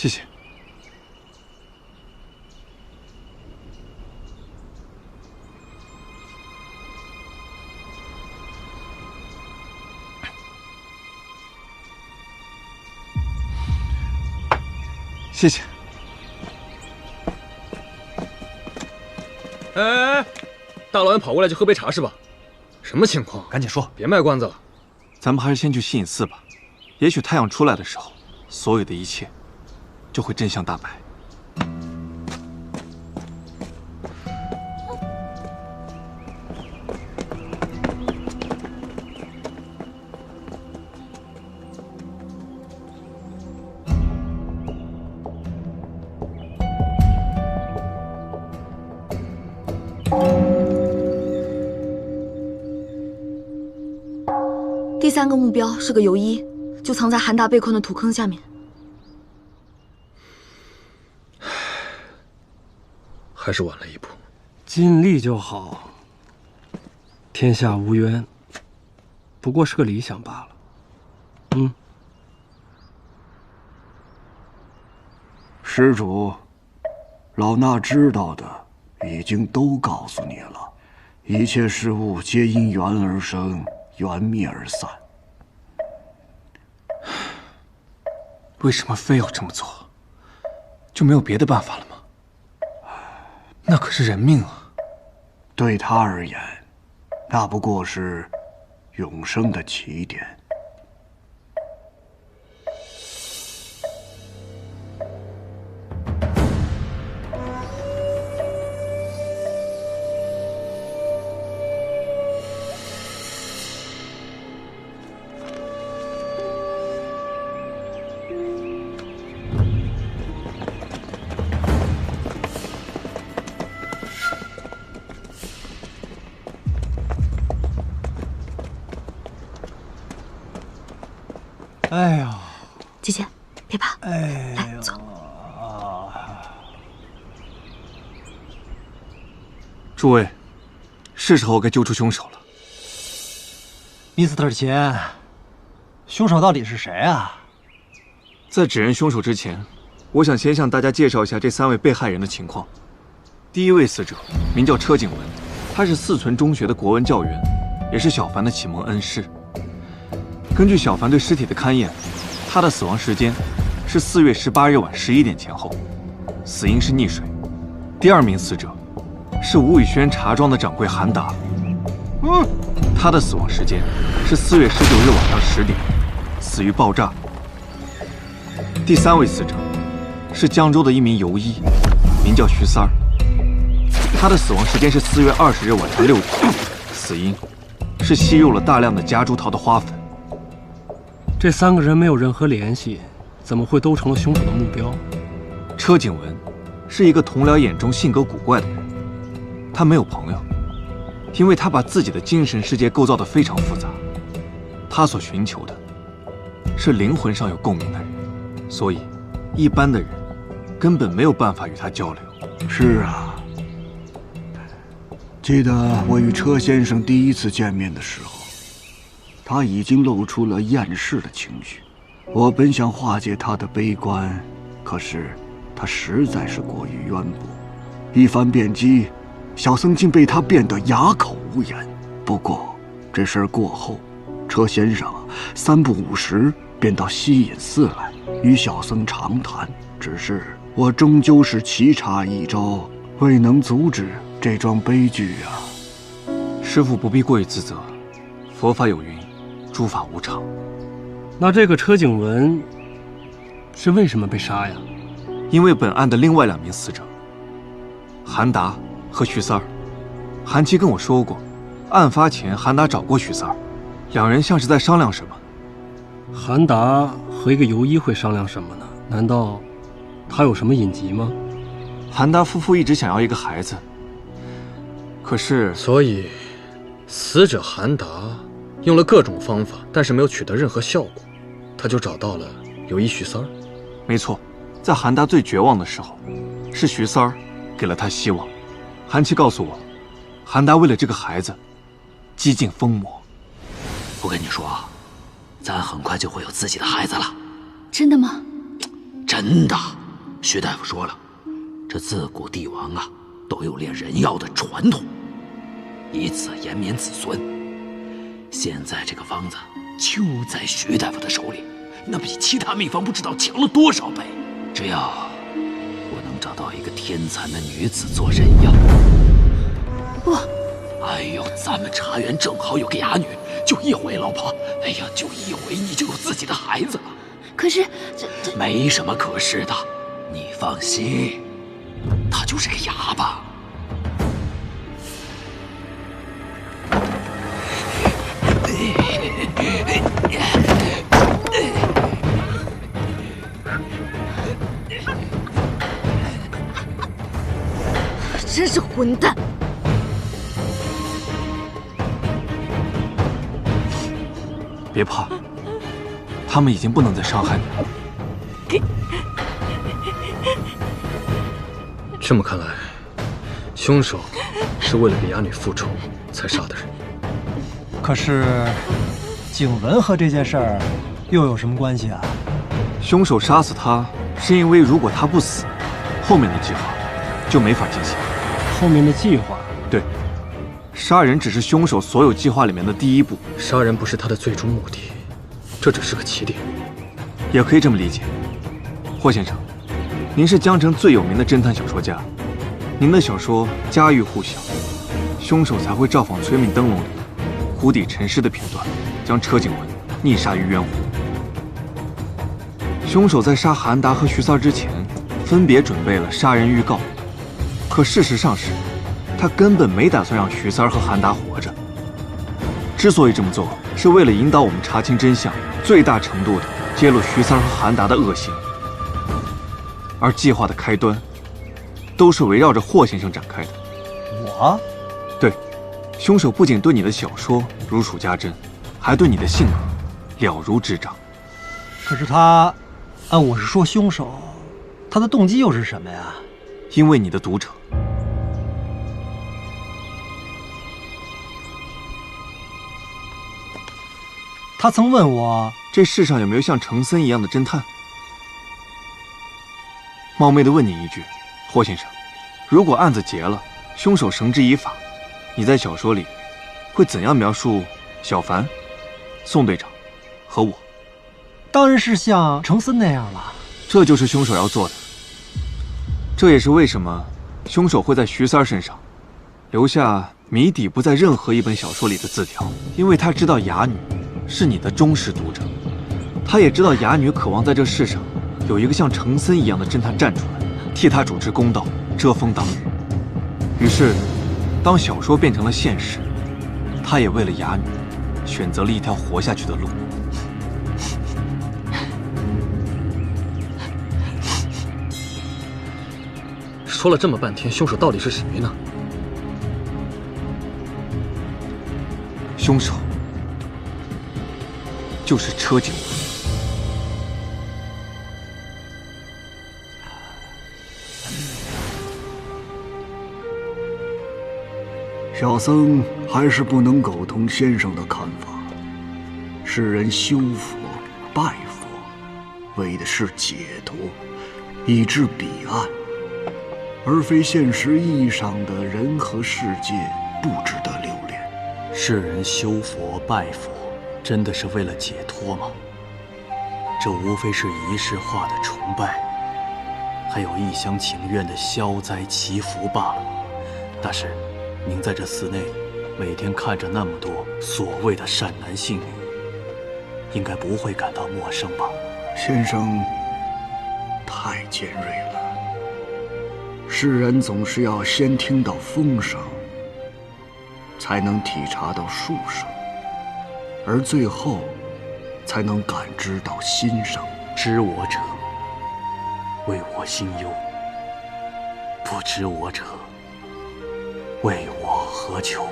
谢谢。谢谢。哎，大老远跑过来就喝杯茶是吧？什么情况？赶紧说，别卖关子了。咱们还是先去西隐寺吧。也许太阳出来的时候，所有的一切就会真相大白。第3个目标是个游医，就藏在韩达被困的土坑下面。还是晚了一步。尽力就好。天下无冤，不过是个理想罢了。施主，老衲知道的已经都告诉你了，一切事物皆因缘而生，缘灭而散。为什么非要这么做？就没有别的办法了吗？那可是人命啊！对他而言，那不过是永生的起点。哎呦，姐姐，别怕，来坐。诸位，是时候该揪出凶手了。Mr. 钱，凶手到底是谁啊？在指认凶手之前，我想先向大家介绍一下这3位被害人的情况。第1位死者名叫车景文，他是4存中学的国文教员，也是小凡的启蒙恩师。根据小凡对尸体的勘验，他的死亡时间是4月18日晚11点前后，死因是溺水。第2名死者是吴宇轩茶庄的掌柜韩达，他的死亡时间是4月19日晚上10点，死于爆炸。第3位死者是江州的一名游医，名叫徐三儿，他的死亡时间是4月20日晚上6点，死因是吸入了大量的夹竹桃的花粉。这3个人没有任何联系，怎么会都成了凶手的目标？车景文是一个同僚眼中性格古怪的人，他没有朋友，因为他把自己的精神世界构造得非常复杂。他所寻求的是灵魂上有共鸣的人，所以一般的人根本没有办法与他交流。是啊，记得我与车先生第1次见面的时候，他已经露出了厌世的情绪。我本想化解他的悲观，可是他实在是过于渊博，一番辩机，小僧竟被他辩得哑口无言。不过这事儿过后，车先生3不5时便到西隐寺来与小僧长谈，只是我终究是棋差一招，未能阻止这桩悲剧啊。师父不必过于自责，佛法有云，诸法无常。那这个车景文是为什么被杀呀？因为本案的另外2名死者韩达和徐三儿，韩七跟我说过，案发前韩达找过徐三儿，2人像是在商量什么。韩达和一个游医会商量什么呢？难道他有什么隐疾吗？韩达夫妇一直想要一个孩子，可是……所以，死者韩达用了各种方法，但是没有取得任何效果，他就找到了游医徐三儿。没错，在韩达最绝望的时候，是徐三儿给了他希望。韩七告诉我，韩达为了这个孩子，几近疯魔。我跟你说，咱很快就会有自己的孩子了。真的吗？真的，徐大夫说了，这自古帝王啊，都有炼人药的传统，以此延绵子孙。现在这个方子就在徐大夫的手里，那比其他秘方不知道强了多少倍。只要我能找到一个天残的女子做人药，哇！哎呦，咱们茶园正好有个哑女，就一回，老婆，哎呀，就一回你就有自己的孩子了。可是这没什么可是的，你放心，她就是个哑巴。真是混蛋！别怕，他们已经不能再伤害你了。这么看来，凶手是为了给哑女复仇才杀的人。可是，景文和这件事儿又有什么关系啊？凶手杀死他，是因为如果他不死，后面的计划就没法进行。后面的计划，对，杀人只是凶手所有计划里面的第一步，杀人不是他的最终目的，这只是个起点。也可以这么理解。霍先生，您是江城最有名的侦探小说家，您的小说家喻户晓，凶手才会造访催命灯笼里湖底沉尸的片段，将车景文溺杀于渊湖。凶手在杀韩达和徐三之前，分别准备了杀人预告。可事实上是，他根本没打算让徐三和韩达活着。之所以这么做，是为了引导我们查清真相，最大程度的揭露徐三和韩达的恶行。而计划的开端，都是围绕着霍先生展开的。我？对，凶手不仅对你的小说如数家珍，还对你的性格了如指掌。可是他，我是说凶手，他的动机又是什么呀？因为你的读者。他曾问我，这世上有没有像程森一样的侦探？冒昧的问你一句，霍先生，如果案子结了，凶手绳之以法，你在小说里会怎样描述小凡、宋队长和我？当然是像程森那样了。这就是凶手要做的。这也是为什么凶手会在徐三身上留下谜底不在任何一本小说里的字条，因为他知道哑女是你的忠实读者，他也知道哑女渴望在这世上有一个像程森一样的侦探站出来，替他主持公道，遮风挡雨。于是，当小说变成了现实，他也为了哑女选择了一条活下去的路。说了这么半天，凶手到底是谁呢？凶手就是车景文。小僧还是不能苟同先生的看法。世人修佛、拜佛，为的是解脱，以至彼岸，而非现实意义上的人和世界不值得留恋。世人修佛拜佛，真的是为了解脱吗？这无非是仪式化的崇拜，还有一厢情愿的消灾祈福罢了。大师，您在这寺内每天看着那么多所谓的善男信女，应该不会感到陌生吧？先生太尖锐了。世人总是要先听到风声，才能体察到树声，而最后才能感知到心声。知我者，为我心忧；不知我者，为我何求？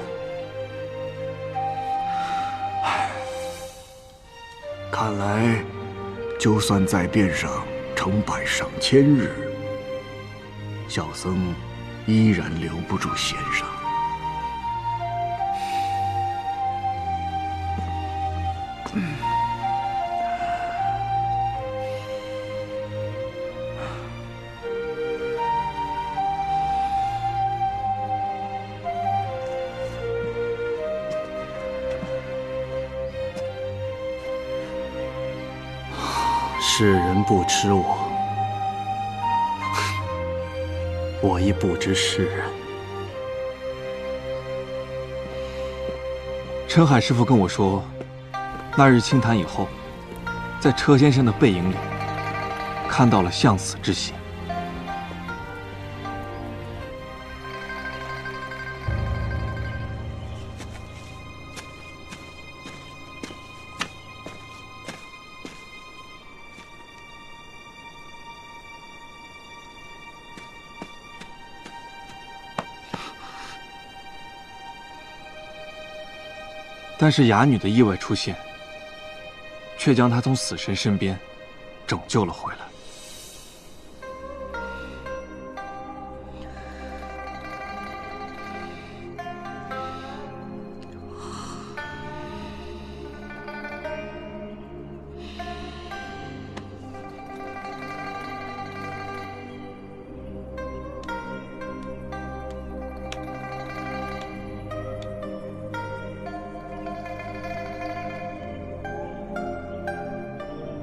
看来，就算在殿上成百上千日，小僧依然留不住先生。世人不知我，我亦不知世人。陈海师傅跟我说，那日清谈以后，在车先生的背影里看到了向死之形。但是哑女的意外出现，却将他从死神身边拯救了回来。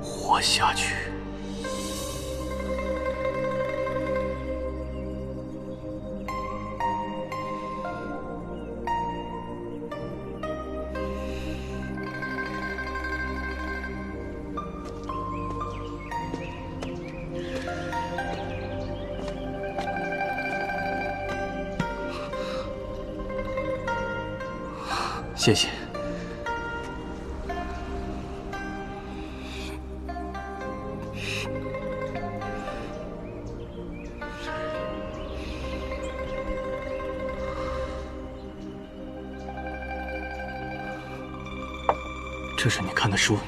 活下去。谢谢。这是你看的书。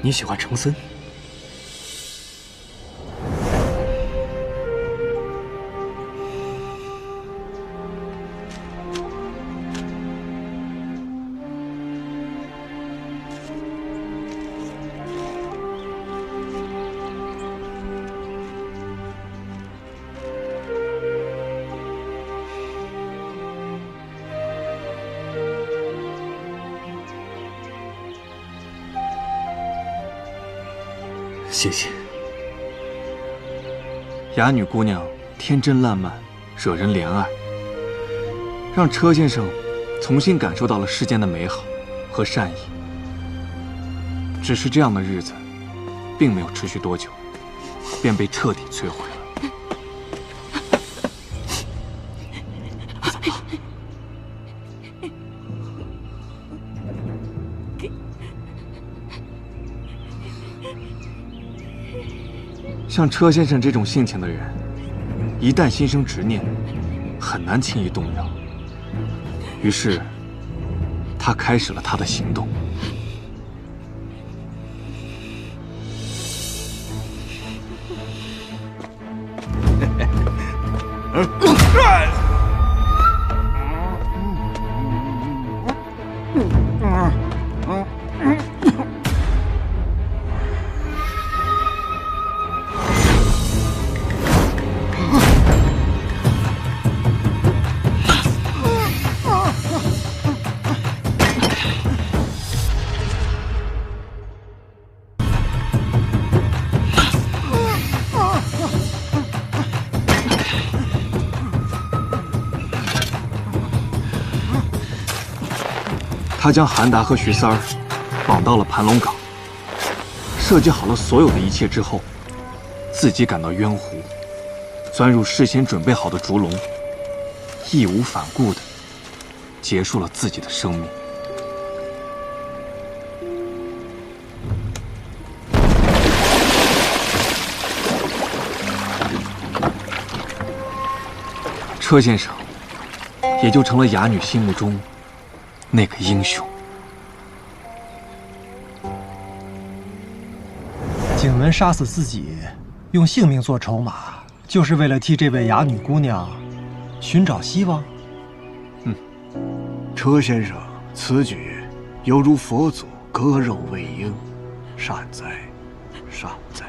你喜欢程森？谢谢。哑女姑娘天真烂漫，惹人怜爱，让车先生重新感受到了世间的美好和善意。只是这样的日子，并没有持续多久，便被彻底摧毁了。像车先生这种性情的人，一旦心生执念，很难轻易动摇。于是，他开始了他的行动。他将韩达和徐三儿绑到了盘龙岗，设计好了所有的一切之后，自己赶到渊湖，钻入事先准备好的烛龙，义无反顾地结束了自己的生命。车先生也就成了哑女心目中那个英雄。景文杀死自己，用性命做筹码，就是为了替这位哑女姑娘寻找希望。车先生此举犹如佛祖割肉喂鹰，善哉，善哉。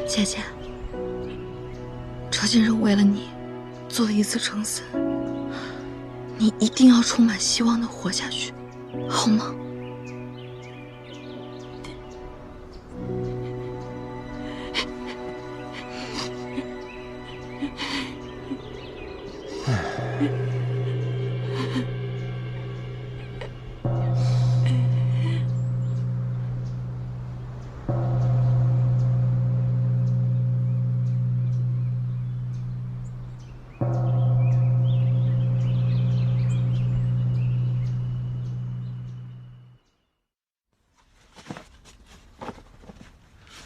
姐姐，车先生为了你做了一次撑伞，你一定要充满希望的活下去，好吗？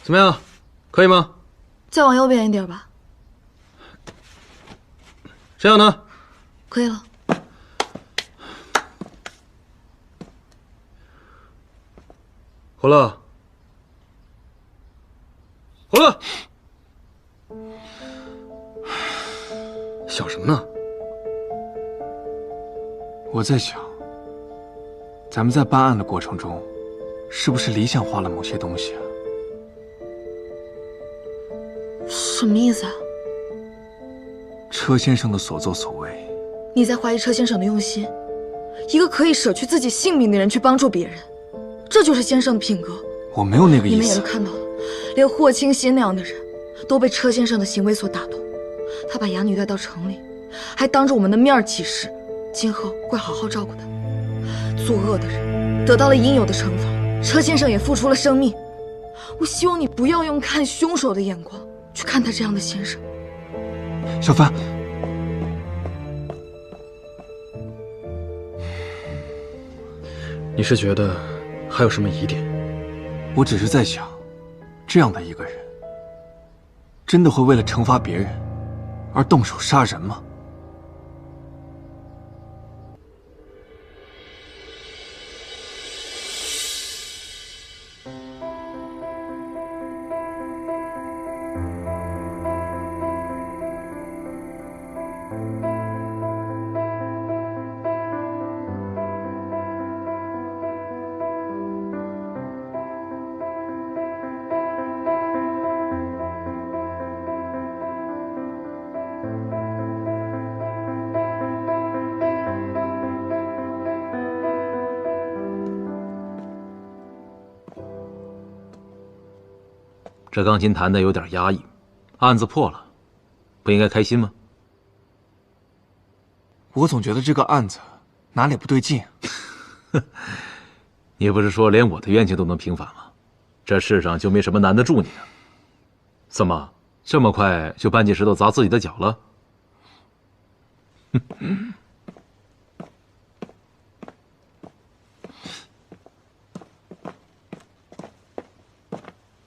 怎么样，可以吗？再往右边一点吧。这样呢？可以了。火乐，火乐，想什么呢？我在想，咱们在办案的过程中，是不是理想化了某些东西啊？什么意思啊？车先生的所作所为，你在怀疑车先生的用心？一个可以舍去自己性命的人去帮助别人，这就是先生的品格。我没有那个意思。你们也都看到了，连霍清心那样的人都被车先生的行为所打动。他把哑女带到城里，还当着我们的面起誓，今后会好好照顾她。作恶的人得到了应有的惩罚，车先生也付出了生命。我希望你不要用看凶手的眼光去看他这样的先生。小帆，你是觉得还有什么疑点？我只是在想，这样的一个人，真的会为了惩罚别人而动手杀人吗？这钢琴弹得有点压抑，案子破了，不应该开心吗？我总觉得这个案子哪里不对劲。你不是说连我的冤情都能平反吗？这世上就没什么难得住你的。怎么这么快就搬起石头砸自己的脚了？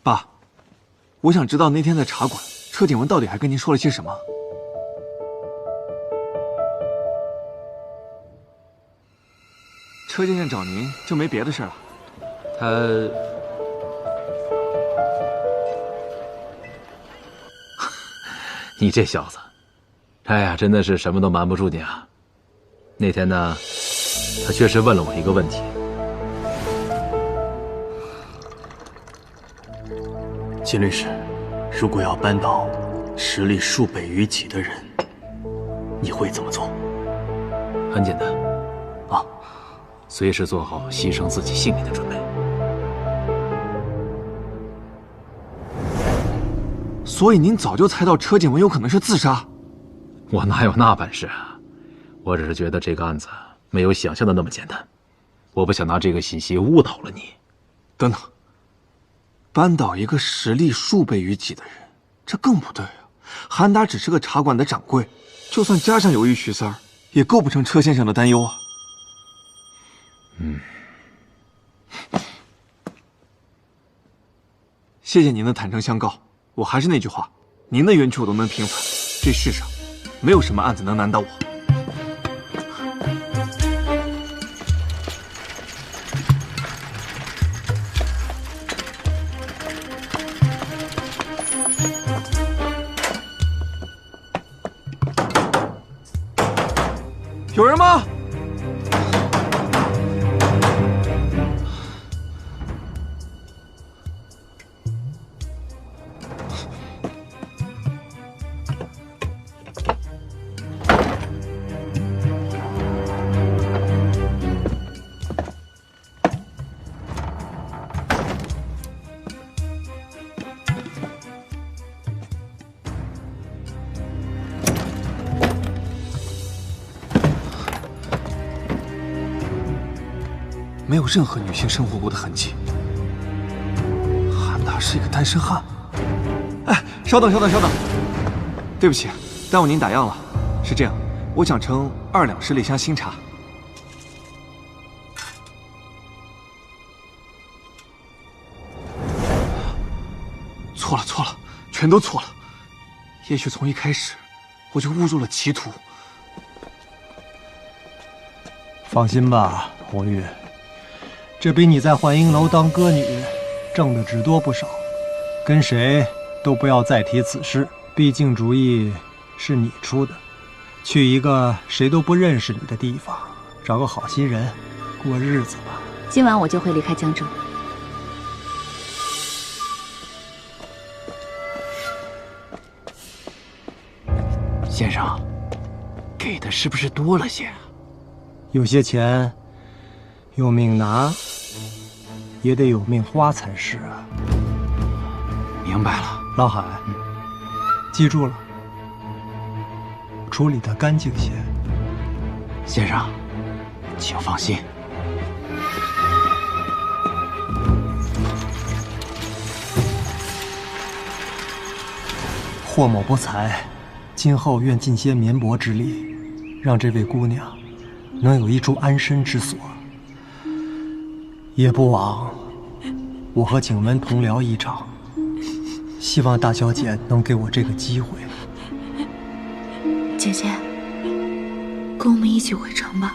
爸，我想知道那天在茶馆，车景文到底还跟您说了些什么。车先生找您就没别的事了？你这小子，哎呀，真的是什么都瞒不住你啊。那天呢，他确实问了我一个问题。金律师，如果要扳倒实力数倍于己的人，你会怎么做？很简单，啊，随时做好牺牲自己性命的准备。所以您早就猜到车景文有可能是自杀？我哪有那本事啊？我只是觉得这个案子没有想象的那么简单，我不想拿这个信息误导了你。等等，扳倒一个实力数倍于己的人，这更不对啊！韩达只是个茶馆的掌柜，就算加上有一徐三儿，也构不成车先生的担忧啊。谢谢您的坦诚相告。我还是那句话，您的冤屈我都能平反，这世上没有什么案子能难倒我。有人吗？没有任何女性生活过的痕迹。韩达是一个单身汉。哎，稍等，对不起，耽误您打烊了。是这样，我想称2两10里香新茶。错了，全都错了。也许从一开始，我就误入了歧途。放心吧，红玉，这比你在幻音楼当歌女挣的只多不少。跟谁都不要再提此事，毕竟主意是你出的。去一个谁都不认识你的地方，找个好心人过日子吧。今晚我就会离开江州。先生，给的是不是多了些？有些钱，有命拿，也得有命花才是啊。明白了，老海，记住了，处理得干净些。先生，请放心。霍某不才，今后愿尽些绵薄之力，让这位姑娘能有一处安身之所。也不枉我和景文同聊一场，希望大小姐能给我这个机会。姐姐，跟我们一起回城吧。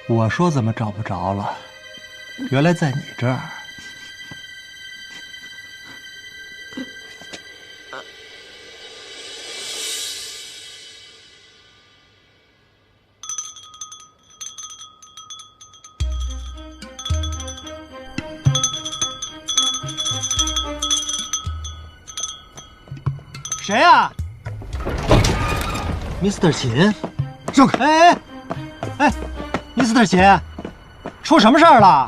我说怎么找不着了，原来在你这儿。谁呀？Mr. 秦，让开！哎，Mr. 秦，出什么事儿了？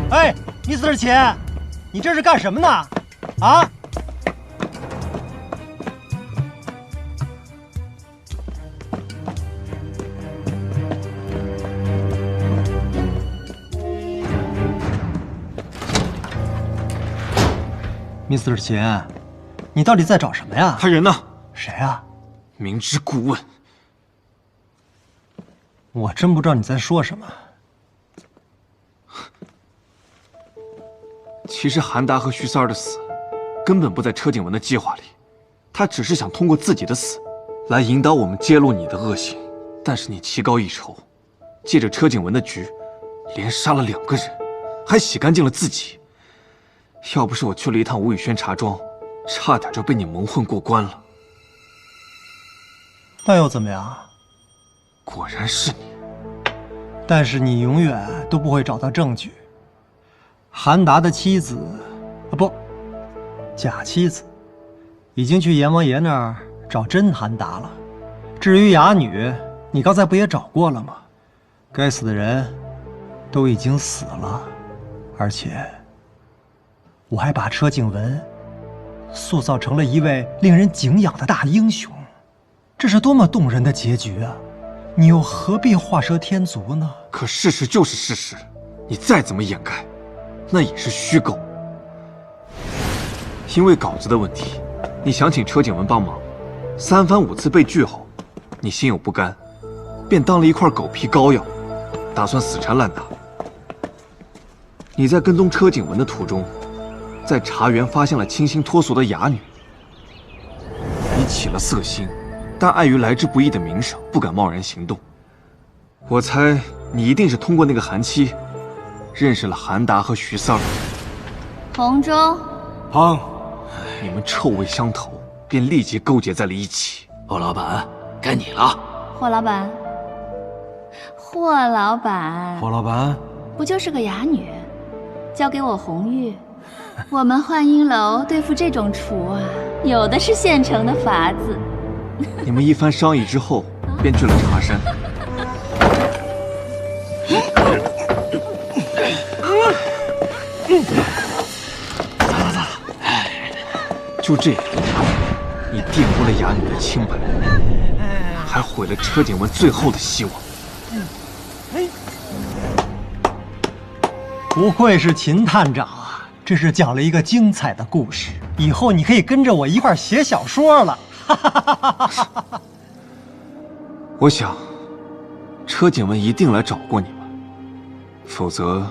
哎，Mr. 秦，你这是干什么呢？啊？Mr. 秦，你到底在找什么呀？他人呢？谁啊？明知故问。我真不知道你在说什么。其实韩达和徐三儿的死，根本不在车景文的计划里，他只是想通过自己的死，来引导我们揭露你的恶行。但是你棋高一筹，借着车景文的局，连杀了2个人，还洗干净了自己。要不是我去了一趟吴宇轩茶庄，差点就被你蒙混过关了。那又怎么样？果然是你。但是你永远都不会找到证据。韩达的妻子，不，假妻子，已经去阎王爷那儿找真韩达了。至于哑女，你刚才不也找过了吗？该死的人都已经死了，而且我还把车静文塑造成了一位令人敬仰的大英雄，这是多么动人的结局啊！你又何必画蛇添足呢？可事实就是事实，你再怎么掩盖，那也是虚构。因为稿子的问题，你想请车景文帮忙，3番5次被拒后，你心有不甘，便当了一块狗皮膏药，打算死缠烂打。你在跟踪车景文的途中，在茶园发现了清新脱俗的哑女，你起了色心，但碍于来之不易的名声，不敢贸然行动。我猜你一定是通过那个韩妻，认识了韩达和徐三儿。红中，砰！你们臭味相投，便立即勾结在了一起。霍老板，该你了。霍老板，霍老板，霍老板，不就是个哑女？交给我红玉，我们幻音楼对付这种雏啊，有的是现成的法子。你们一番商议之后，便去了茶山。就这样，你玷污了哑女的清白，还毁了车景文最后的希望。不愧是秦探长啊，这是讲了一个精彩的故事，以后你可以跟着我一块儿写小说了。我想，车景文一定来找过你们，否则，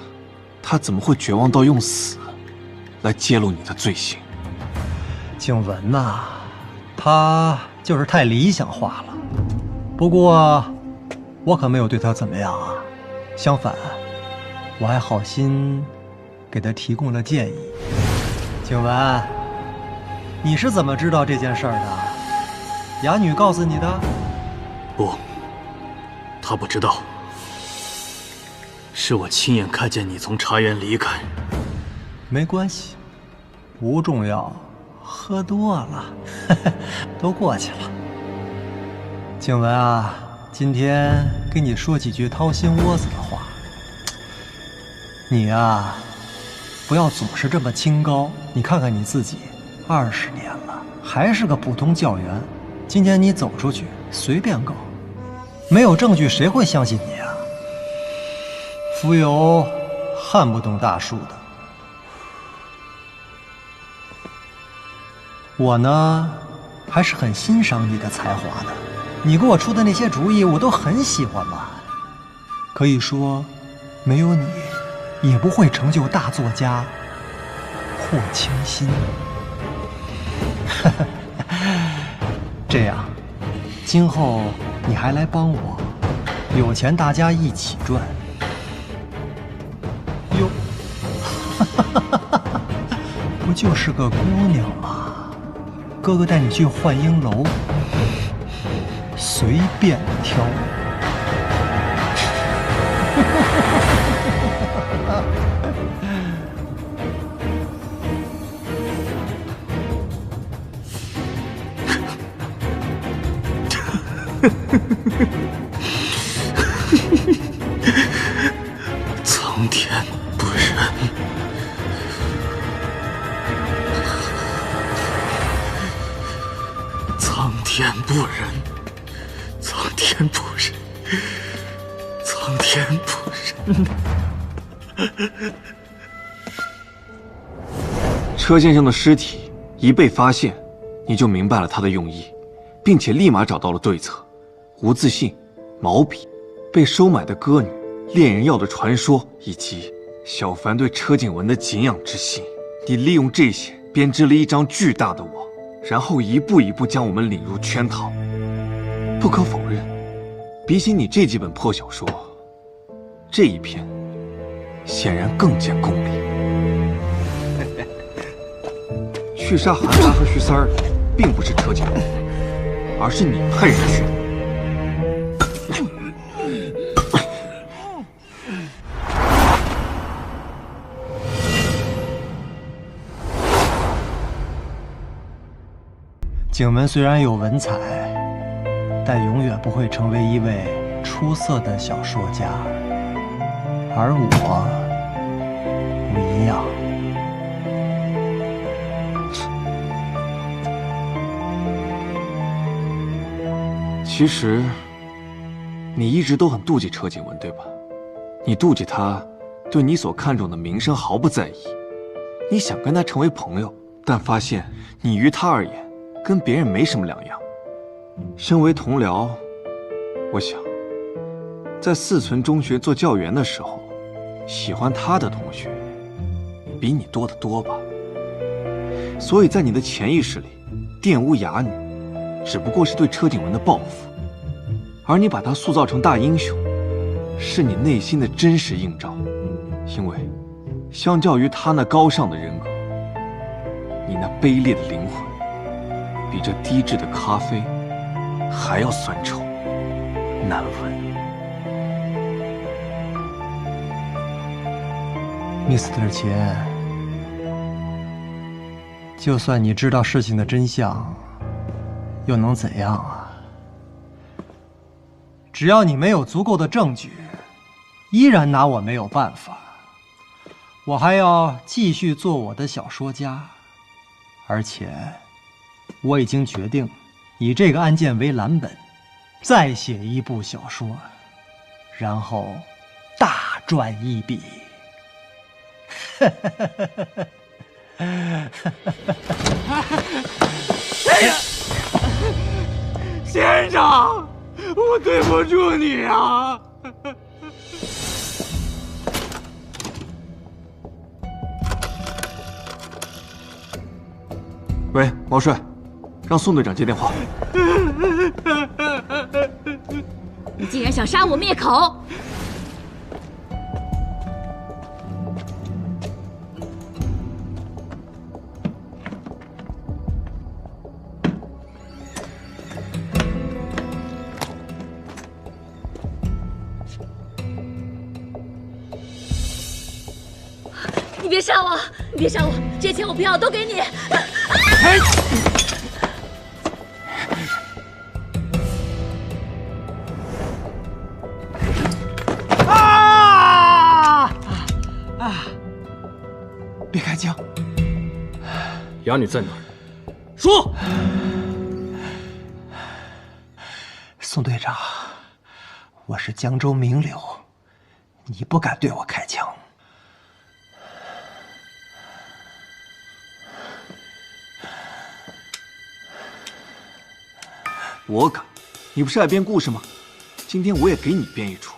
他怎么会绝望到用死来揭露你的罪行？景文呐，他就是太理想化了。不过，我可没有对他怎么样啊，相反，我还好心给他提供了建议。景文，你是怎么知道这件事儿的？哑女告诉你的？不，他不知道，是我亲眼看见你从茶园离开。没关系，不重要。喝多了，都过去了。景文啊，今天跟你说几句掏心窝子的话。你啊，不要总是这么清高。你看看你自己，20年了，还是个普通教员。今天你走出去随便告，没有证据谁会相信你啊？蜉蝣撼不动大树的。我呢，还是很欣赏你的才华的。你给我出的那些主意，我都很喜欢嘛。可以说，没有你，也不会成就大作家霍清新。这样，今后你还来帮我，有钱大家一起赚。哟，不就是个姑娘吗？哥哥带你去幻音楼，随便挑。苍天不仁，苍天不仁，苍天不仁，苍天不仁。车先生的尸体一被发现，你就明白了他的用意，并且立马找到了对策。无自信、毛笔、被收买的歌女、炼人药的传说，以及小凡对车景文的敬仰之心，你利用这些编织了一张巨大的网，然后一步一步将我们领入圈套。不可否认，比起你这几本破小说，这一篇显然更见功力。去杀韩达和徐三儿，并不是车景文，而是你派人去的。景文虽然有文采，但永远不会成为一位出色的小说家。而我不一样，其实，你一直都很妒忌车景文，对吧？你妒忌他对你所看重的名声毫不在意，你想跟他成为朋友，但发现你于他而言跟别人没什么两样。身为同僚，我想，在四存中学做教员的时候，喜欢他的同学比你多得多吧。所以在你的潜意识里，玷污哑女只不过是对车景文的报复，而你把他塑造成大英雄，是你内心的真实映照。因为相较于他那高尚的人格，你那卑劣的灵魂比这低质的咖啡还要酸臭难闻。Mr. 钱，就算你知道事情的真相，又能怎样啊？只要你没有足够的证据，依然拿我没有办法。我还要继续做我的小说家，而且我已经决定以这个案件为蓝本，再写一部小说，然后大赚一笔。先生，我对不住你啊！喂，毛帅，让宋队长接电话。你竟然想杀我灭口！你别杀我！你别杀我！这些钱我不要，都给你。别开枪！哑女在哪儿？说！宋队长，我是江州名流，你不敢对我开枪。我敢？你不是爱编故事吗？今天我也给你编一出。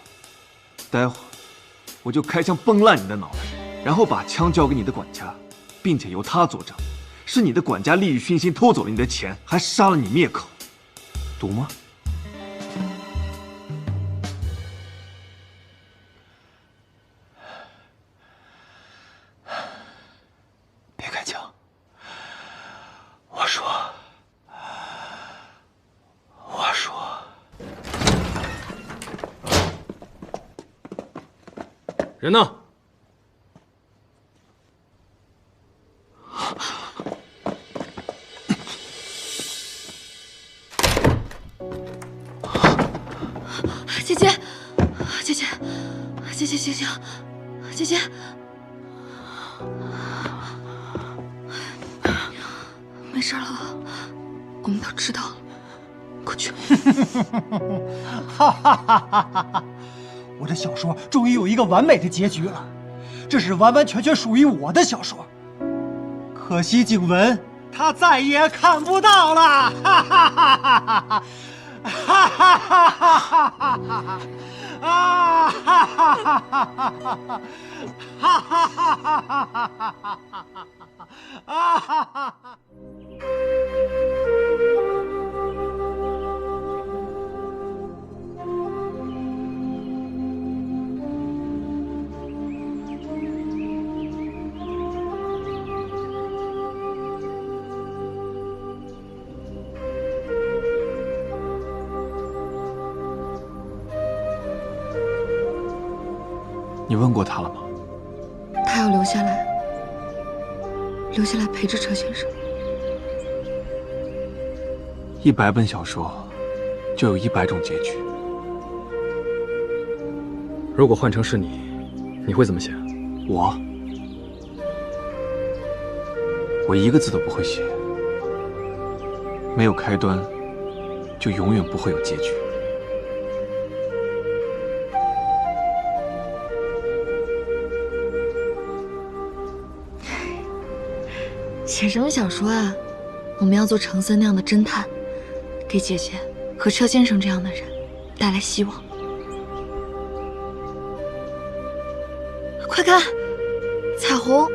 待会儿我就开枪崩烂你的脑袋，然后把枪交给你的管家，并且由他作证，是你的管家利欲熏心偷走了你的钱，还杀了你灭口。赌吗？别开枪！我说。人呢？姐姐，姐姐，姐姐，醒醒！姐姐，没事了，我们都知道了，快去！哈哈哈哈哈！我的小说终于有一个完美的结局了，这是完完全全属于我的小说。可惜景文他再也看不到了，哈哈哈哈哈！哈哈哈哈哈！啊！哈哈哈哈哈！哈哈哈哈哈！啊哈哈！你问过他了吗？他要留下来，留下来陪着车先生。100本小说，就有100种结局。如果换成是你，你会怎么写？我一个字都不会写，没有开端，就永远不会有结局。写什么小说啊？我们要做程森那样的侦探，给姐姐和车先生这样的人带来希望。快看，彩虹！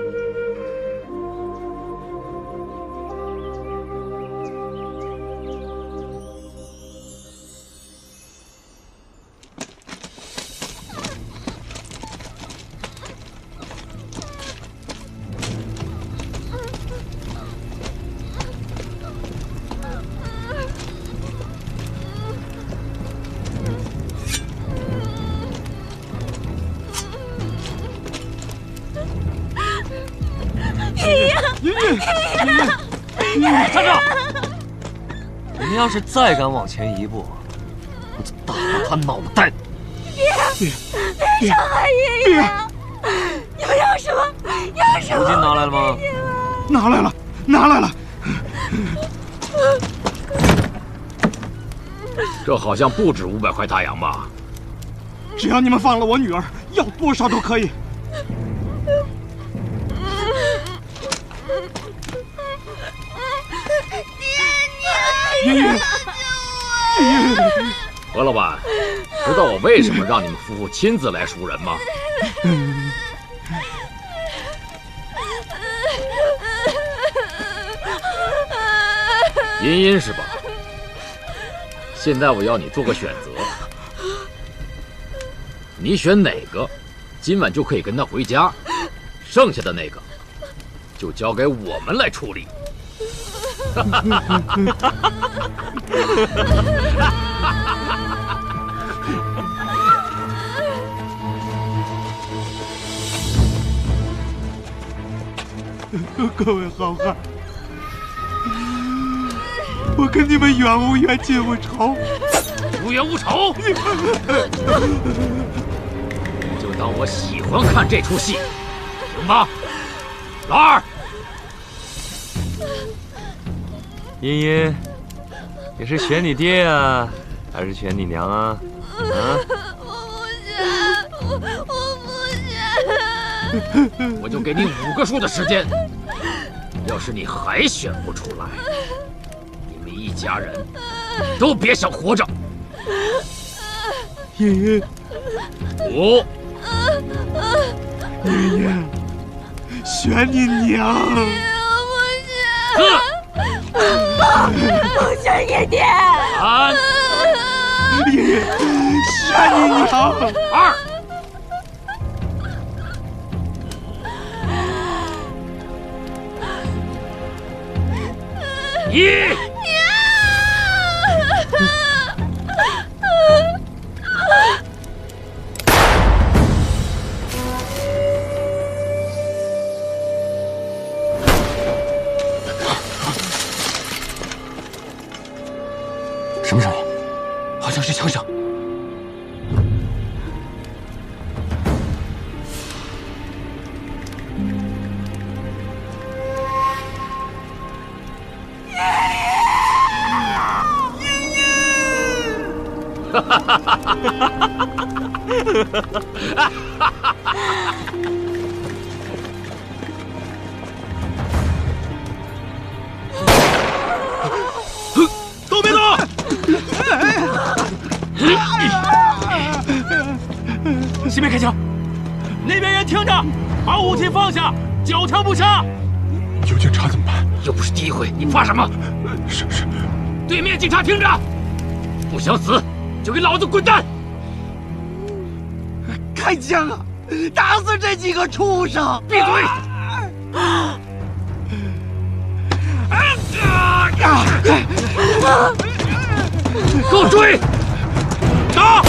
站住！你们要是再敢往前一步，我就打爆他脑袋！别伤害爷爷！你们要什么？要什么？赎金拿来了吗？拿来了，拿来了。这好像不止500块大洋吧？只要你们放了我女儿，要多少都可以。爷爷，何老板，知道我为什么让你们夫妇亲自来赎人吗？茵茵是吧？现在我要你做个选择，你选哪个，今晚就可以跟他回家，剩下的那个就交给我们来处理。各位好汉，我跟你们冤无冤，尽无仇。无冤无仇，就当我喜欢看这出戏，行吧？老二，茵茵，你是选你爹啊，还是选你娘啊？我就给你5个数的时间，要是你还选不出来，你们一家人都别想活着。爷爷5、爷爷，选你娘。不选你爹。3、爷爷，选你娘。2。1。什么声音？好像是枪声。都别动！西边开枪，那边人听着，把武器放下，缴枪不杀。有警察怎么办？又不是第一回，你怕什么？是。对面警察听着，不想死就给老子滚蛋！开枪啊！打死这几个畜生！闭嘴！给我追！打！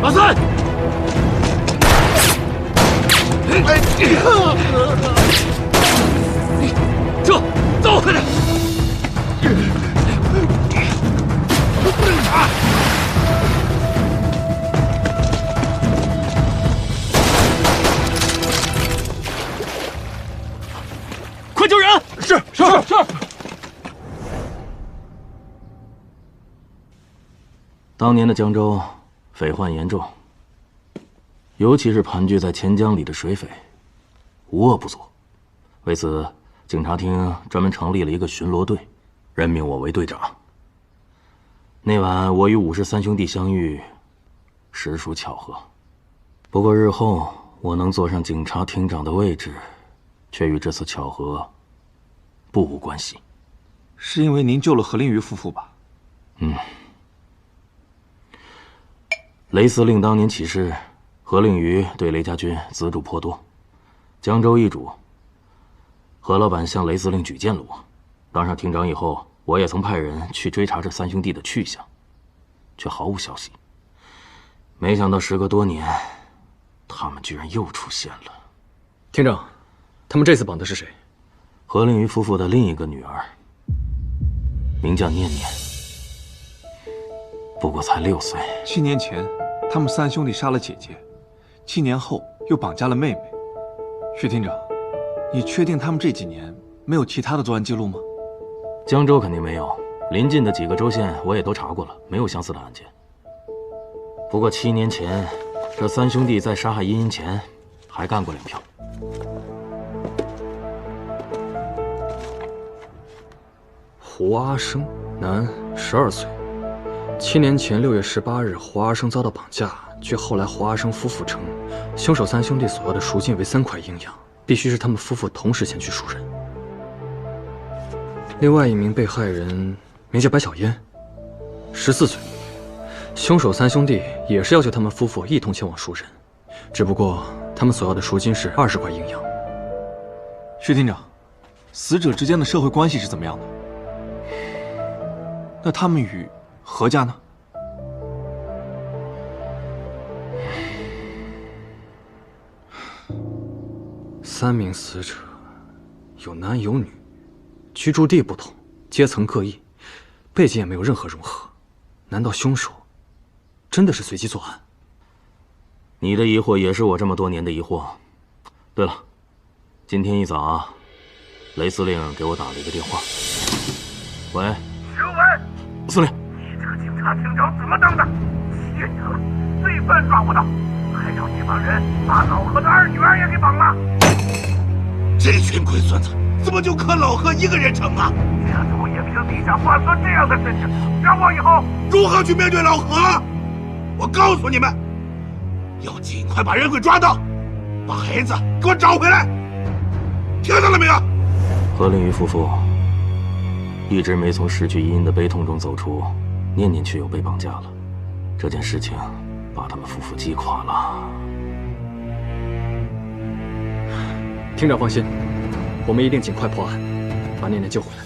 老三！撤！走！快点！当年的江州匪患严重，尤其是盘踞在钱江里的水匪，无恶不作。为此，警察厅专门成立了一个巡逻队，任命我为队长。那晚我与53兄弟相遇，实属巧合。不过日后我能坐上警察厅长的位置，却与这次巧合不无关系。是因为您救了何令瑜夫妇吧？雷司令当年起事，何令瑜对雷家军资助颇多，江州易主。何老板向雷司令举荐了我，当上厅长以后，我也曾派人去追查这3兄弟的去向，却毫无消息。没想到时隔多年，他们居然又出现了。厅长，他们这次绑的是谁？何令瑜夫妇的另一个女儿，名叫念念，不过才6岁。7年前，他们3兄弟杀了姐姐，7年后又绑架了妹妹。徐厅长，你确定他们这几年没有其他的作案记录吗？江州肯定没有，临近的几个州县我也都查过了，没有相似的案件。不过7年前，这3兄弟在杀害殷殷前，还干过2票。胡阿生，男，12岁。7年前6月18日，胡阿生遭到绑架。据后来胡阿生夫妇称，凶手3兄弟所要的赎金为3块阴阳，必须是他们夫妇同时前去赎人。另外一名被害人名叫白小燕，14岁。凶手3兄弟也是要求他们夫妇一同前往赎人，只不过他们所要的赎金是20块阴阳。徐厅长，死者之间的社会关系是怎么样的？那他们与何家呢？3名死者，有男有女，居住地不同，阶层各异，背景也没有任何融合。难道凶手真的是随机作案？你的疑惑也是我这么多年的疑惑。对了，今天一早，雷司令给我打了一个电话。喂，徐文，司令，你这个警察厅长怎么当的？现场罪犯抓不到，还让这帮人把老何的2女儿也给绑了。这群龟孙子怎么就克老何一个人成啊？下次我也凭地下发生这样的事情，让我以后如何去面对老何？我告诉你们，要尽快把人给抓到，把孩子给我找回来，听到了没有？何令瑜夫妇一直没从失去殷殷的悲痛中走出，念念却又被绑架了。这件事情把他们夫妇击垮了。厅长放心，我们一定尽快破案，把念念救回来。